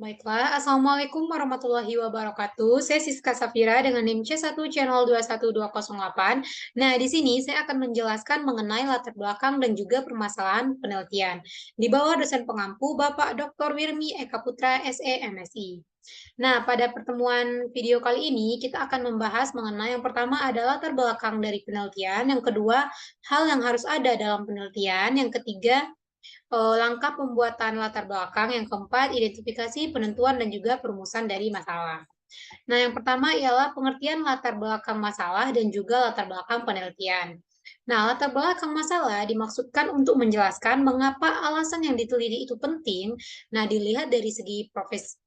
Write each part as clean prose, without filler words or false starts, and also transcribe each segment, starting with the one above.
Baiklah, Assalamualaikum warahmatullahi wabarakatuh. Saya Siska Safira dengan NIM C1 Channel 21208. Nah, di sini saya akan menjelaskan mengenai latar belakang dan juga permasalahan penelitian. Di bawah dosen pengampu Bapak Dr. Wirmi Eka Putra, SE, MSI. Nah, pada pertemuan video kali ini kita akan membahas mengenai yang pertama adalah latar belakang dari penelitian, yang kedua hal yang harus ada dalam penelitian, yang ketiga langkah pembuatan latar belakang, yang keempat identifikasi, penentuan, dan juga perumusan dari masalah. Nah, yang pertama ialah pengertian latar belakang masalah dan juga latar belakang penelitian. Nah, latar belakang masalah dimaksudkan untuk menjelaskan mengapa alasan yang diteliti itu penting. Nah, dilihat dari segi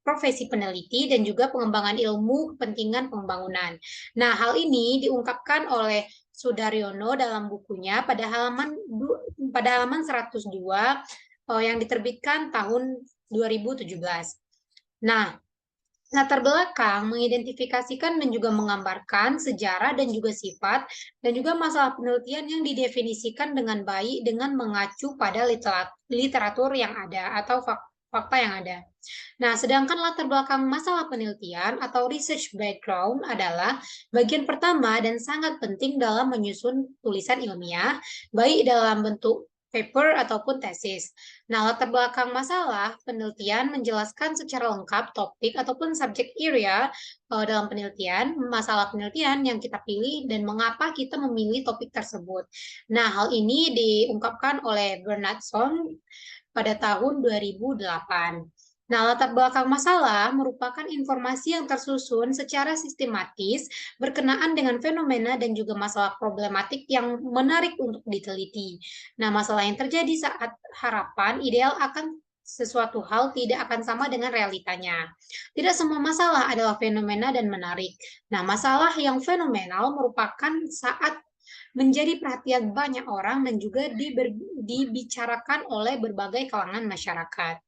profesi peneliti dan juga pengembangan ilmu kepentingan pembangunan. Nah, hal ini diungkapkan oleh Sudaryono dalam bukunya pada halaman 102 yang diterbitkan tahun 2017. Nah, latar belakang mengidentifikasikan dan juga menggambarkan sejarah dan juga sifat dan juga masalah penelitian yang didefinisikan dengan baik dengan mengacu pada literatur yang ada atau fakta yang ada. Nah, sedangkan latar belakang masalah penelitian atau research background adalah bagian pertama dan sangat penting dalam menyusun tulisan ilmiah, baik dalam bentuk paper ataupun tesis. Nah, latar belakang masalah penelitian menjelaskan secara lengkap topik ataupun subject area dalam penelitian, masalah penelitian yang kita pilih dan mengapa kita memilih topik tersebut. Nah, hal ini diungkapkan oleh Bernard Song pada tahun 2008. Nah, latar belakang masalah merupakan informasi yang tersusun secara sistematis berkenaan dengan fenomena dan juga masalah problematik yang menarik untuk diteliti. Nah, masalah yang terjadi saat harapan ideal akan sesuatu hal tidak akan sama dengan realitanya. Tidak semua masalah adalah fenomena dan menarik. Nah, masalah yang fenomenal merupakan saat menjadi perhatian banyak orang dan juga dibicarakan oleh berbagai kalangan masyarakat.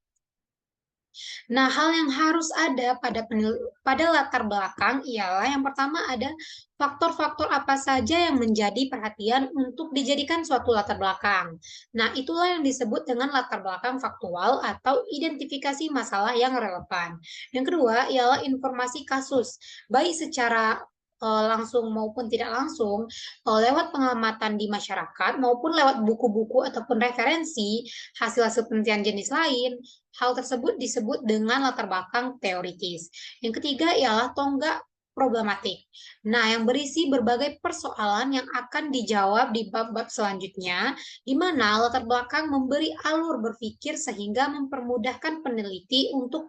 Nah, hal yang harus ada pada latar belakang ialah yang pertama ada faktor-faktor apa saja yang menjadi perhatian untuk dijadikan suatu latar belakang. Nah, itulah yang disebut dengan latar belakang faktual atau identifikasi masalah yang relevan. Yang kedua ialah informasi kasus, baik secara langsung maupun tidak langsung, lewat pengamatan di masyarakat maupun lewat buku-buku ataupun referensi hasil-hasil penelitian jenis lain. Hal tersebut disebut dengan latar belakang teoritis. Yang ketiga ialah tonggak problematik. Nah, yang berisi berbagai persoalan yang akan dijawab di bab-bab selanjutnya, di mana latar belakang memberi alur berpikir sehingga mempermudahkan peneliti untuk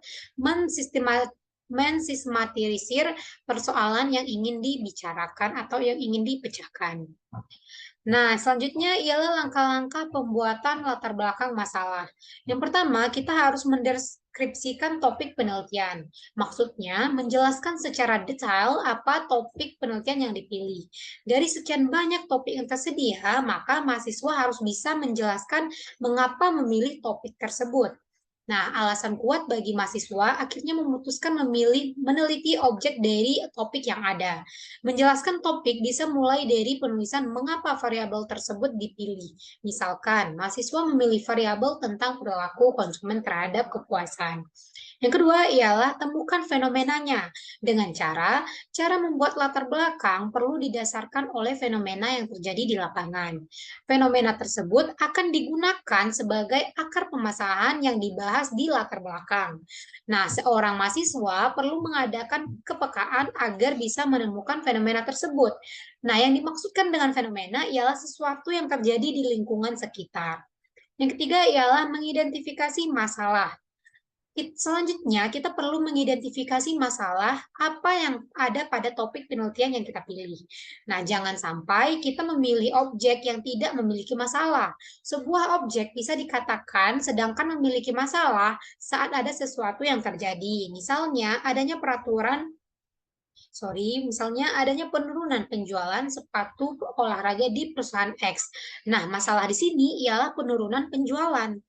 mensistematisir persoalan yang ingin dibicarakan atau yang ingin dipecahkan. Nah, selanjutnya ialah langkah-langkah pembuatan latar belakang masalah. Yang pertama, kita harus mendeskripsikan topik penelitian. Maksudnya, menjelaskan secara detail apa topik penelitian yang dipilih. Dari sekian banyak topik yang tersedia, maka mahasiswa harus bisa menjelaskan mengapa memilih topik tersebut. Nah, alasan kuat bagi mahasiswa akhirnya memutuskan memilih meneliti objek dari topik yang ada. Menjelaskan topik bisa mulai dari penulisan mengapa variabel tersebut dipilih. Misalkan, mahasiswa memilih variabel tentang perilaku konsumen terhadap kepuasan. Yang kedua ialah temukan fenomenanya dengan cara membuat latar belakang perlu didasarkan oleh fenomena yang terjadi di lapangan. Fenomena tersebut akan digunakan sebagai akar permasalahan yang dibahas di latar belakang. Nah, seorang mahasiswa perlu mengadakan kepekaan agar bisa menemukan fenomena tersebut. Nah, yang dimaksudkan dengan fenomena ialah sesuatu yang terjadi di lingkungan sekitar. Yang ketiga ialah mengidentifikasi masalah. Selanjutnya, kita perlu mengidentifikasi masalah apa yang ada pada topik penelitian yang kita pilih. Nah, jangan sampai kita memilih objek yang tidak memiliki masalah. Sebuah objek bisa dikatakan sedangkan memiliki masalah saat ada sesuatu yang terjadi. Misalnya adanya penurunan penjualan sepatu olahraga di perusahaan X. Nah, masalah di sini ialah penurunan penjualan.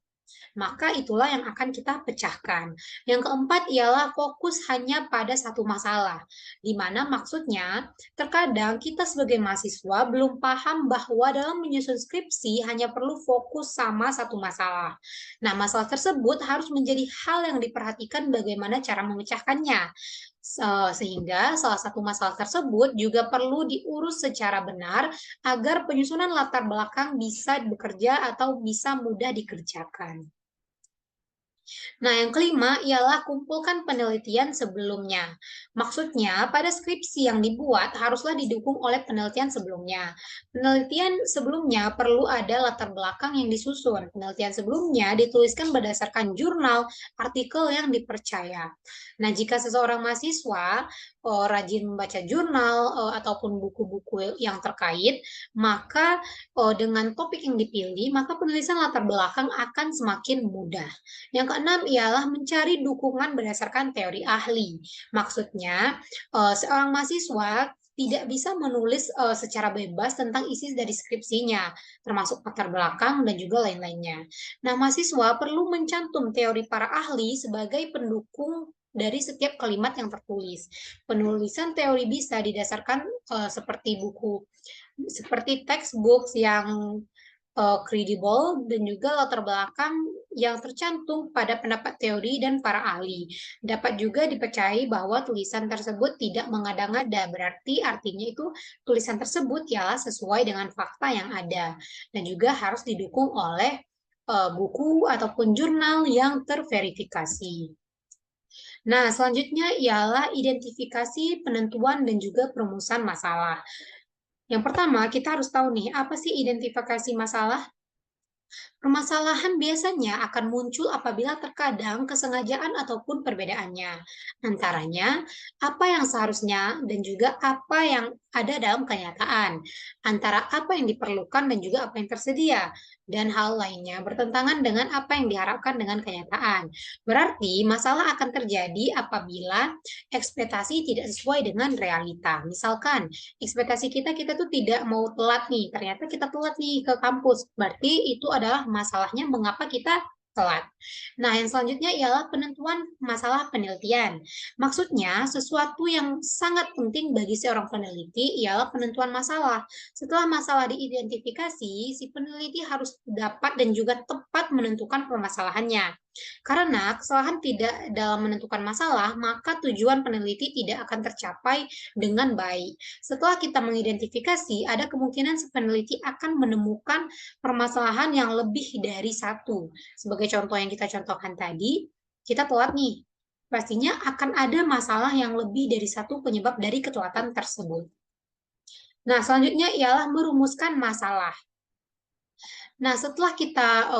Maka itulah yang akan kita pecahkan. Yang keempat ialah fokus hanya pada satu masalah, di mana maksudnya terkadang kita sebagai mahasiswa belum paham bahwa dalam menyusun skripsi hanya perlu fokus sama satu masalah. Nah, masalah tersebut harus menjadi hal yang diperhatikan bagaimana cara memecahkannya. Sehingga salah satu masalah tersebut juga perlu diurus secara benar agar penyusunan latar belakang bisa bekerja atau bisa mudah dikerjakan. Nah, yang kelima ialah kumpulkan penelitian sebelumnya. Maksudnya, pada skripsi yang dibuat haruslah didukung oleh penelitian sebelumnya. Penelitian sebelumnya perlu ada latar belakang yang disusun. Penelitian sebelumnya dituliskan berdasarkan jurnal, artikel yang dipercaya. Nah, jika seseorang mahasiswa rajin membaca jurnal ataupun buku-buku yang terkait, maka dengan topik yang dipilih, maka penulisan latar belakang akan semakin mudah. Yang keenam ialah mencari dukungan berdasarkan teori ahli. Maksudnya, seorang mahasiswa tidak bisa menulis secara bebas tentang isi dari skripsinya, termasuk latar belakang dan juga lain-lainnya. Nah, mahasiswa perlu mencantum teori para ahli sebagai pendukung dari setiap kalimat yang tertulis. Penulisan teori bisa didasarkan seperti buku, seperti textbook yang kredibel dan juga latar belakang yang tercantum pada pendapat teori dan para ahli. Dapat juga dipercayai bahwa tulisan tersebut tidak mengada-ngada, berarti artinya itu tulisan tersebut ialah sesuai dengan fakta yang ada dan juga harus didukung oleh buku ataupun jurnal yang terverifikasi. Nah, selanjutnya ialah identifikasi, penentuan, dan juga perumusan masalah. Yang pertama, kita harus tahu nih, apa sih identifikasi masalah? Permasalahan biasanya akan muncul apabila terkadang kesengajaan ataupun perbedaannya. Antaranya, apa yang seharusnya dan juga apa yang ada dalam kenyataan. Antara apa yang diperlukan dan juga apa yang tersedia. Dan hal lainnya bertentangan dengan apa yang diharapkan dengan kenyataan. Berarti masalah akan terjadi apabila ekspektasi tidak sesuai dengan realita. Misalkan, ekspektasi kita tuh tidak mau telat nih, ternyata kita telat nih ke kampus. Berarti itu adalah masalahnya mengapa kita telat. Nah, yang selanjutnya ialah penentuan masalah penelitian. Maksudnya, sesuatu yang sangat penting bagi seorang peneliti ialah penentuan masalah. Setelah masalah diidentifikasi, si peneliti harus dapat dan juga tepat menentukan permasalahannya. Karena kesalahan tidak dalam menentukan masalah, maka tujuan peneliti tidak akan tercapai dengan baik. Setelah kita mengidentifikasi, ada kemungkinan si peneliti akan menemukan permasalahan yang lebih dari satu. Sebagai contoh yang kita contohkan tadi, kita telat nih. Pastinya akan ada masalah yang lebih dari satu penyebab dari ketelatan tersebut. Nah, selanjutnya ialah merumuskan masalah. Nah, setelah kita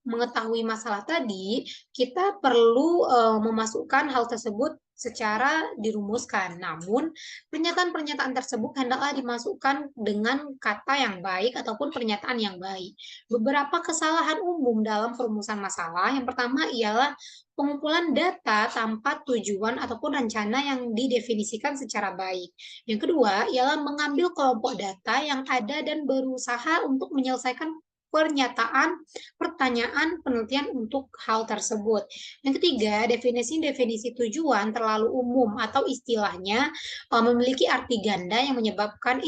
mengetahui masalah tadi, kita perlu memasukkan hal tersebut secara dirumuskan. Namun, pernyataan-pernyataan tersebut hendaklah dimasukkan dengan kata yang baik ataupun pernyataan yang baik. Beberapa kesalahan umum dalam perumusan masalah, yang pertama ialah pengumpulan data tanpa tujuan ataupun rencana yang didefinisikan secara baik. Yang kedua ialah mengambil kelompok data yang ada dan berusaha untuk menyelesaikan pernyataan, pertanyaan, penelitian untuk hal tersebut. Yang ketiga, definisi-definisi tujuan terlalu umum atau istilahnya memiliki arti ganda yang menyebabkan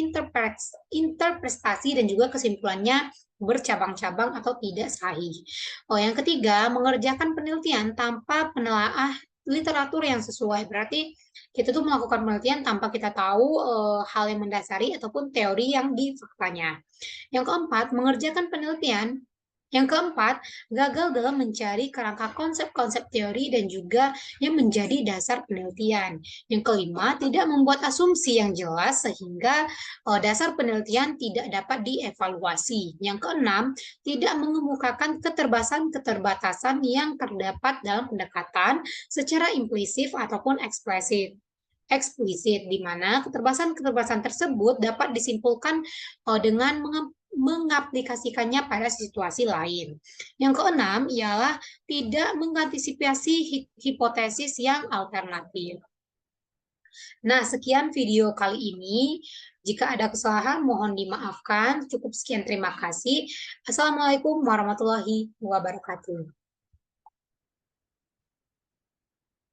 interpretasi dan juga kesimpulannya bercabang-cabang atau tidak sahih. Yang ketiga, mengerjakan penelitian tanpa penelaah literatur yang sesuai. Berarti kita tuh melakukan penelitian tanpa kita tahu hal yang mendasari ataupun teori yang di faktanya. Yang keempat, mengerjakan penelitian. Yang keempat, gagal dalam mencari kerangka konsep-konsep teori dan juga yang menjadi dasar penelitian. Yang kelima, tidak membuat asumsi yang jelas sehingga dasar penelitian tidak dapat dievaluasi. Yang keenam, tidak mengemukakan keterbatasan-keterbatasan yang terdapat dalam pendekatan secara implisit ataupun eksplisit, di mana keterbatasan-keterbatasan tersebut dapat disimpulkan dengan mengaplikasikannya pada situasi lain. Yang keenam ialah tidak mengantisipasi hipotesis yang alternatif. Nah, sekian video kali ini. Jika ada kesalahan, mohon dimaafkan. Cukup sekian, terima kasih. Assalamualaikum warahmatullahi wabarakatuh.